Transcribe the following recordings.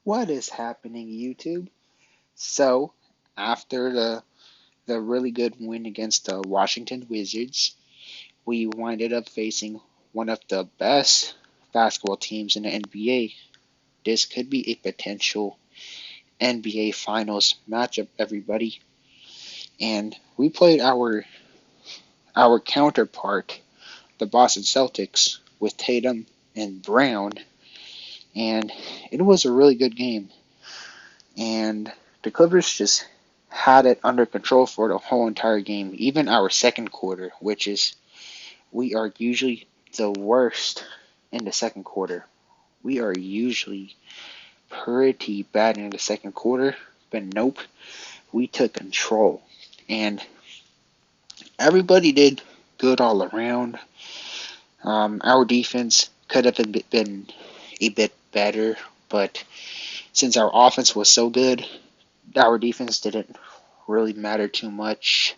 What is happening, YouTube? So, after the really good win against the Washington Wizards, we winded up facing one of the best basketball teams in the NBA. This could be a potential NBA Finals matchup, everybody. And we played our counterpart, the Boston Celtics, with Tatum and Brown, and it was a really good game. And the Clippers just had it under control for the whole entire game, even our second quarter, which is we are usually the worst in the second quarter. We are usually pretty bad in the second quarter, but nope, we took control. And everybody did good all around. Our defense could have been a bit better, but since our offense was so good, our defense didn't really matter too much.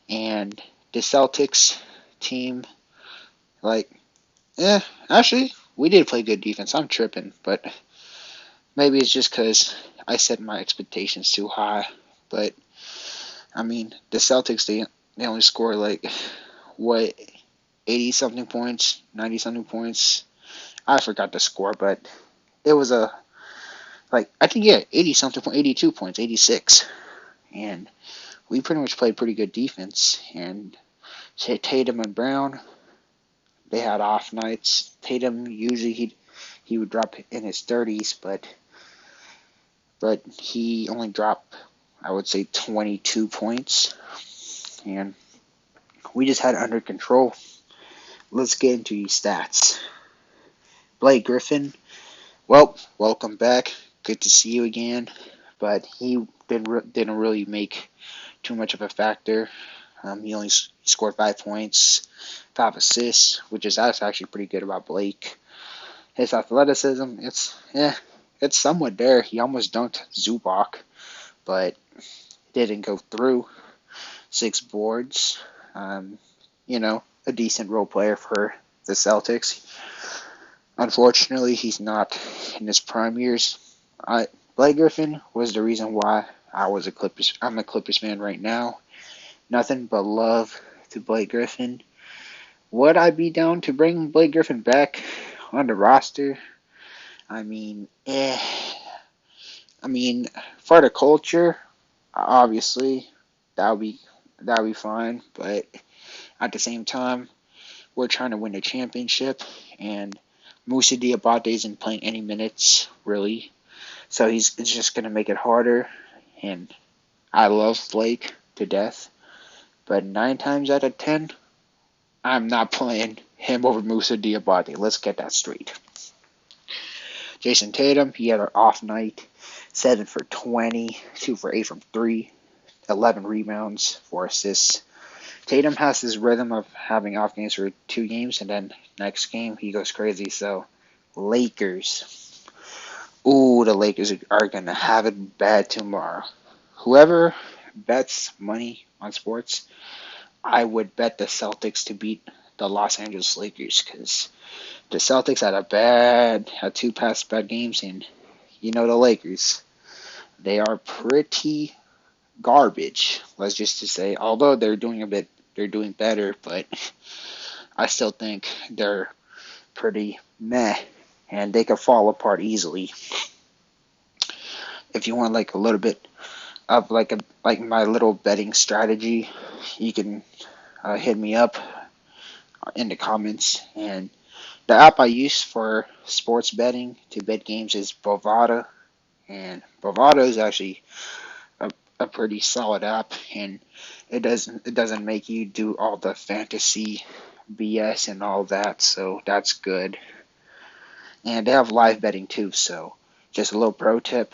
And the Celtics team, like, actually, we did play good defense. I'm tripping, but maybe it's just because I set my expectations too high. But, I mean, the Celtics, they only scored, what, 80 something points, 90 something points. I forgot the score, but it was I think, yeah, 80 something, 82 points, 86. And we pretty much played pretty good defense. And Tatum and Brown, they had off nights. Tatum usually he would drop in his 30s, but he only dropped, I would say, 22 points, and we just had it under control. Let's get into these stats. Blake Griffin, well, welcome back. Good to see you again. But he didn't really make too much of a factor. He only scored 5 points, 5 assists, which is that's actually pretty good about Blake. His athleticism, it's somewhat there. He almost dunked Zubac, but didn't go through. 6 boards, a decent role player for the Celtics. Unfortunately, he's not in his prime years. Blake Griffin was the reason why I'm a Clippers fan right now. Nothing but love to Blake Griffin. Would I be down to bring Blake Griffin back on the roster? I mean, for the culture, obviously, that would be fine. But at the same time, we're trying to win a championship, and Moussa Diabate isn't playing any minutes really, so it's just gonna make it harder. And I love Blake to death, but 9 times out of 10, I'm not playing him over Moussa Diabate. Let's get that straight. Jason Tatum, he had an off night, 7 for 20, 2 for 8 from 3, 11 rebounds, 4 assists. Tatum has this rhythm of having off games for 2 games, and then next game he goes crazy. So, Lakers. Ooh, the Lakers are going to have it bad tomorrow. Whoever bets money on sports, I would bet the Celtics to beat the Los Angeles Lakers, because the Celtics had 2 past bad games, and the Lakers, they are pretty garbage. Let's just to say, although they're doing better, but I still think they're pretty meh, and they could fall apart easily. If you want like a little bit of like my little betting strategy, you can hit me up in the comments. And the app I use for sports betting to bet games is Bovada, and Bovada is actually a pretty solid app, and it doesn't make you do all the fantasy BS and all that, so that's good. And they have live betting too, so just a little pro tip.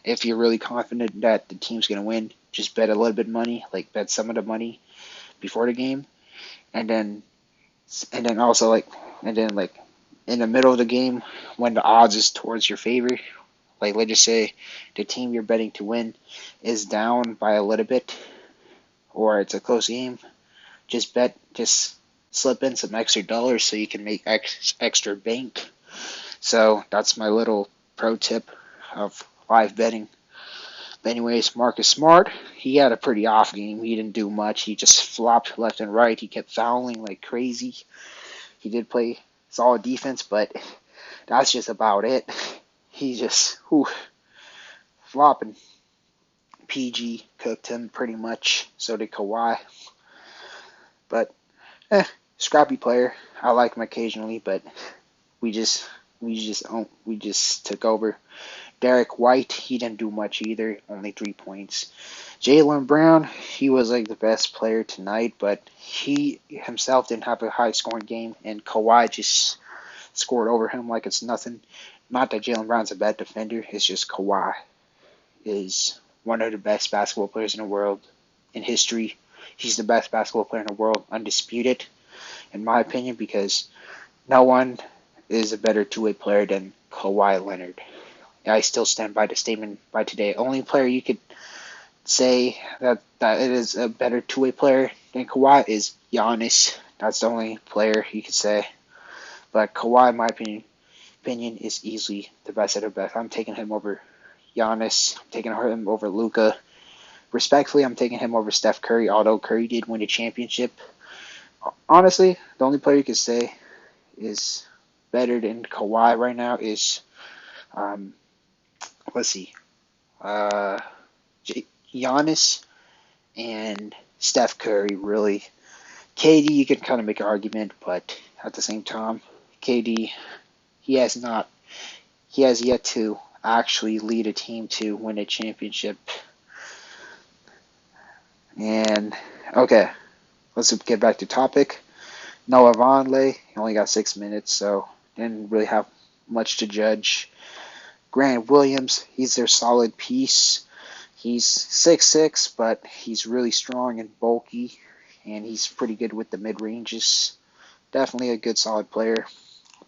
If you're really confident that the team's going to win, just bet a little bit of money, like bet some of the money before the game, and then also and then in the middle of the game when the odds is towards your favor, like let's just say the team you're betting to win is down by a little bit, or it's a close game, just slip in some extra dollars so you can make extra bank. So that's my little pro tip of live betting. But anyways, Marcus Smart, he had a pretty off game. He didn't do much. He just flopped left and right. He kept fouling like crazy. He did play solid defense, but that's just about it. He just flopping. PG cooked him pretty much. So did Kawhi. But scrappy player. I like him occasionally, but we just took over. Derek White, he didn't do much either, only 3 points. Jaylen Brown, he was like the best player tonight, but he himself didn't have a high scoring game, and Kawhi just scored over him like it's nothing. Not that Jaylen Brown's a bad defender, it's just Kawhi is one of the best basketball players in the world in history. He's the best basketball player in the world, undisputed, in my opinion, because no one is a better two-way player than Kawhi Leonard. I still stand by the statement by today. Only player you could say that it is a better two-way player than Kawhi is Giannis. That's the only player you could say. But Kawhi, in my opinion, is easily the best of the best. I'm taking him over Giannis. I'm taking him over Luka. Respectfully, I'm taking him over Steph Curry, although Curry did win a championship. Honestly, the only player you could say is better than Kawhi right now is, let's see, Giannis and Steph Curry, really. KD, you could kind of make an argument, but at the same time, KD, he has yet to actually lead a team to win a championship. And, okay, let's get back to topic. Noah Vonleh, he only got 6 minutes, so didn't really have much to judge. Grant Williams, he's their solid piece. He's 6'6", but he's really strong and bulky, and he's pretty good with the mid-ranges. Definitely a good, solid player.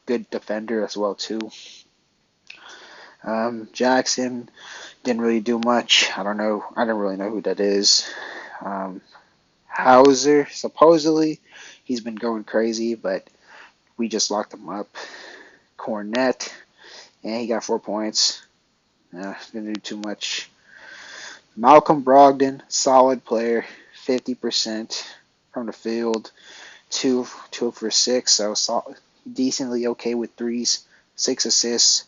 Good defender as well, too. Jackson didn't really do much. I don't really know who that is. Hauser, supposedly, he's been going crazy, but we just locked him up. Cornette, and he got 4 points. Didn't do too much. Malcolm Brogdon, solid player, 50% from the field, 2 for 6, so decently okay with threes, 6 assists,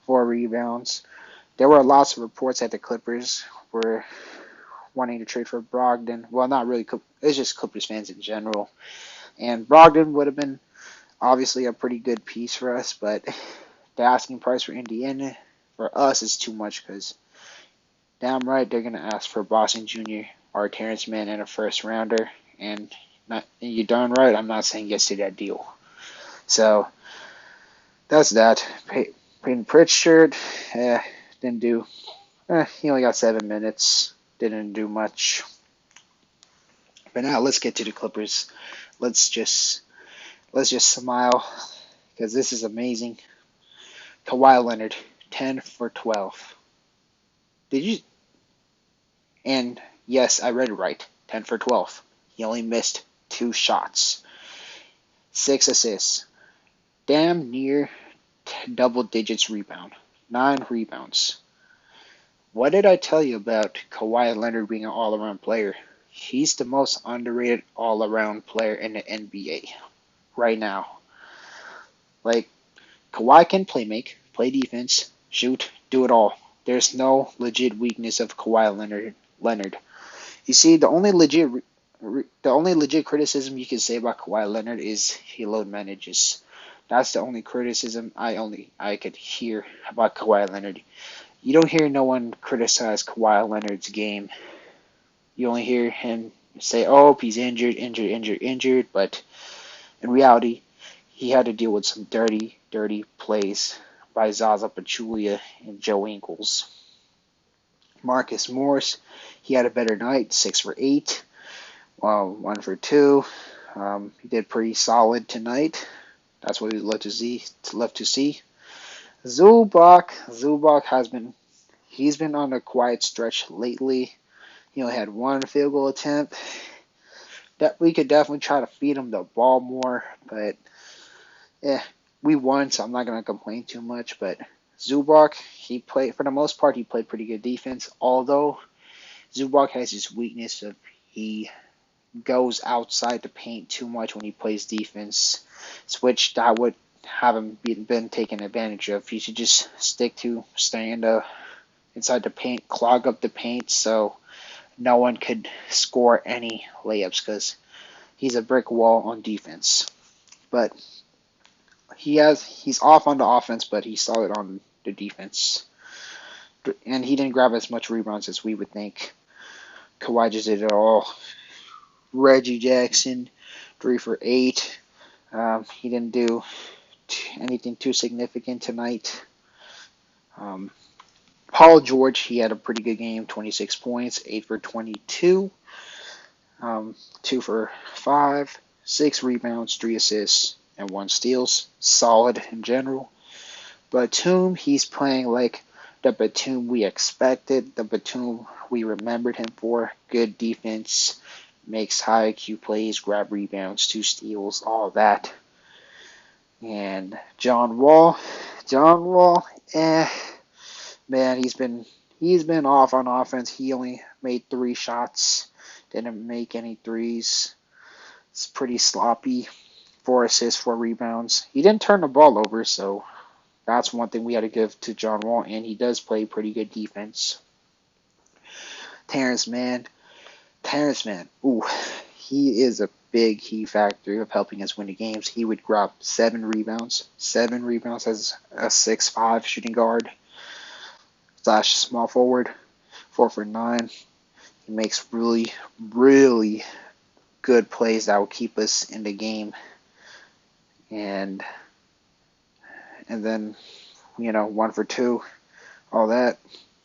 4 rebounds. There were lots of reports that the Clippers were wanting to trade for Brogdon. Well, not really. It's just Clippers fans in general. And Brogdon would have been obviously a pretty good piece for us, but the asking price for Indiana for us is too much because damn right they're going to ask for Boston Jr. or Terrence Mann and a first rounder. And you're darn right I'm not saying yes to that deal. So that's that. Peyton Pritchard didn't do. He only got 7 minutes. Didn't do much. But now let's get to the Clippers. Let's just smile because this is amazing. Kawhi Leonard, 10 for 12. Did you? And yes, I read it right. 10 for 12. He only missed 2 shots. 6 assists. Damn near double digits rebound. 9 rebounds. What did I tell you about Kawhi Leonard being an all-around player? He's the most underrated all-around player in the NBA right now. Like, Kawhi can play defense, shoot, do it all. There's no legit weakness of Kawhi Leonard. You see, the only legit criticism you can say about Kawhi Leonard is he load manages. That's the only criticism I could hear about Kawhi Leonard. You don't hear no one criticize Kawhi Leonard's game. You only hear him say, oh, he's injured, but in reality, he had to deal with some dirty plays by Zaza Pachulia and Joe Ingles. Marcus Morris, he had a better night, 6 for 8, 1 for 2. He did pretty solid tonight. That's what we'd love to see. Zubac he's been on a quiet stretch lately. He only had 1 field goal attempt. That we could definitely try to feed him the ball more, but we won, so I'm not gonna complain too much. But Zubac, he played for the most part. He played pretty good defense. Although Zubac has this weakness of he goes outside the paint too much when he plays defense, which I would have him been taken advantage of. He should just stick to staying inside the paint, clog up the paint, so no one could score any layups because he's a brick wall on defense. But he's off on the offense, but he's solid on the defense. And he didn't grab as much rebounds as we would think. Kawhi just did it all. Reggie Jackson, 3 for 8. He didn't do anything too significant tonight. Paul George, he had a pretty good game, 26 points, 8 for 22, 2 for 5, 6 rebounds, 3 assists, and 1 steals. Solid in general. Batum, he's playing like the Batum we expected, the Batum we remembered him for. Good defense, makes high IQ plays, grab rebounds, 2 steals, all that. And John Wall, man, he's been off on offense. He only made 3 shots, didn't make any threes. It's pretty sloppy. 4 assists, 4 rebounds. He didn't turn the ball over, so that's one thing we had to give to John Wall, and he does play pretty good defense. Terrence Mann, ooh, he is a big key factor of helping us win the games. He would grab 7 rebounds as a 6'5" shooting guard / small forward, 4 for 9. He makes really, really good plays that will keep us in the game. And then, 1 for 2, all that,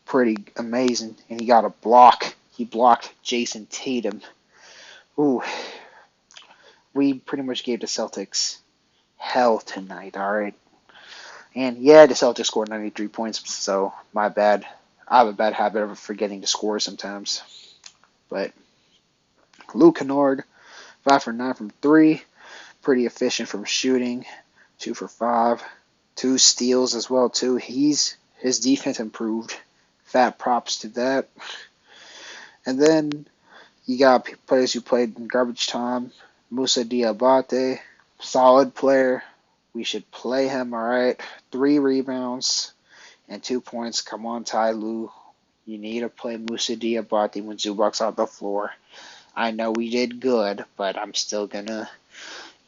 pretty amazing. And he got a block. He blocked Jason Tatum. Ooh, we pretty much gave the Celtics hell tonight, all right? And yeah, the Celtics scored 93 points, so my bad. I have a bad habit of forgetting to score sometimes. But Luke Kennard, 5 for 9 from 3. Pretty efficient from shooting. 2 for 5. 2 steals as well, too. His defense improved. Fat props to that. And then you got players who played in garbage time. Moussa Diabate, solid player. We should play him, all right? 3 rebounds and 2 points. Come on, Ty Lue. You need to play Moussa Diabate when Zubac's on the floor. I know we did good, but I'm still gonna,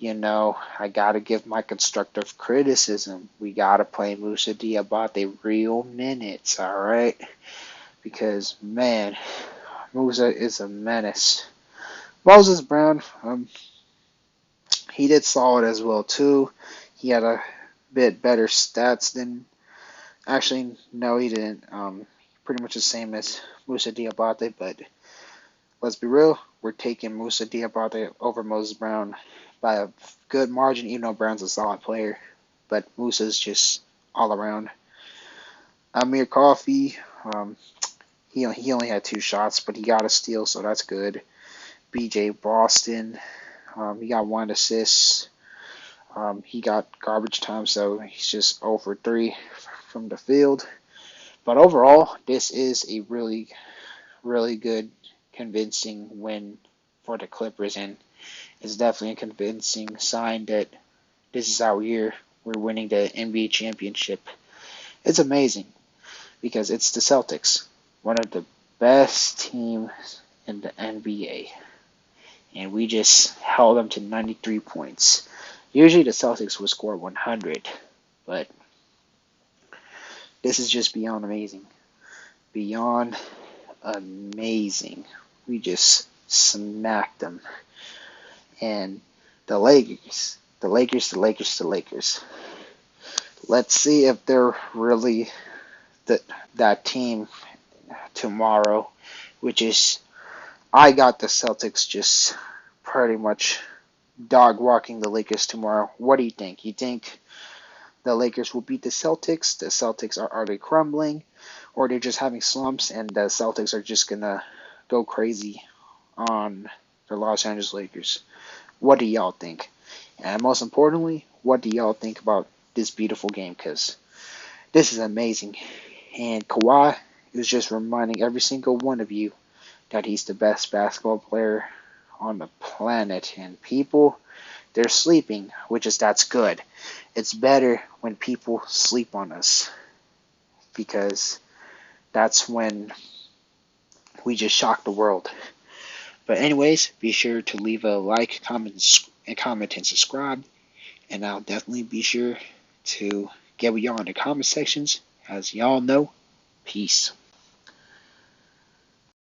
I gotta give my constructive criticism. We gotta play Moussa Diabate real minutes, all right? Because, man, Moussa is a menace. Moses Brown, he did solid as well, too. He had a bit better stats than... Actually, no, he didn't. Pretty much the same as Moussa Diabate, but let's be real, we're taking Moussa Diabate over Moses Brown by a good margin, even though Brown's a solid player. But Moussa's just all around. Amir Coffey, he only had 2 shots, but he got a steal, so that's good. BJ Boston, he got 1 assist. He got garbage time, so he's just 0 for 3 from the field. But overall, this is a really, really good, convincing win for the Clippers, and it's definitely a convincing sign that this is our year. We're winning the NBA championship. It's amazing because it's the Celtics, one of the best teams in the NBA, and we just held them to 93 points. Usually the Celtics would score 100, but this is just beyond amazing. Beyond amazing. We just smacked them. And the Lakers. Let's see if they're really that team tomorrow, which is, I got the Celtics just pretty much dog walking the Lakers tomorrow. What do you think? You think the Lakers will beat the Celtics? The Celtics, are they crumbling? Or they're just having slumps and the Celtics are just going to go crazy on the Los Angeles Lakers? What do y'all think? And most importantly, what do y'all think about this beautiful game? Because This is amazing. And Kawhi is just reminding every single one of you that he's the best basketball player on the planet. And people, they're sleeping, that's good. It's better when people sleep on us because that's when we just shock the world. But anyways, be sure to leave a like, comment and subscribe. And I'll definitely be sure to get with y'all in the comment sections. As y'all know, peace.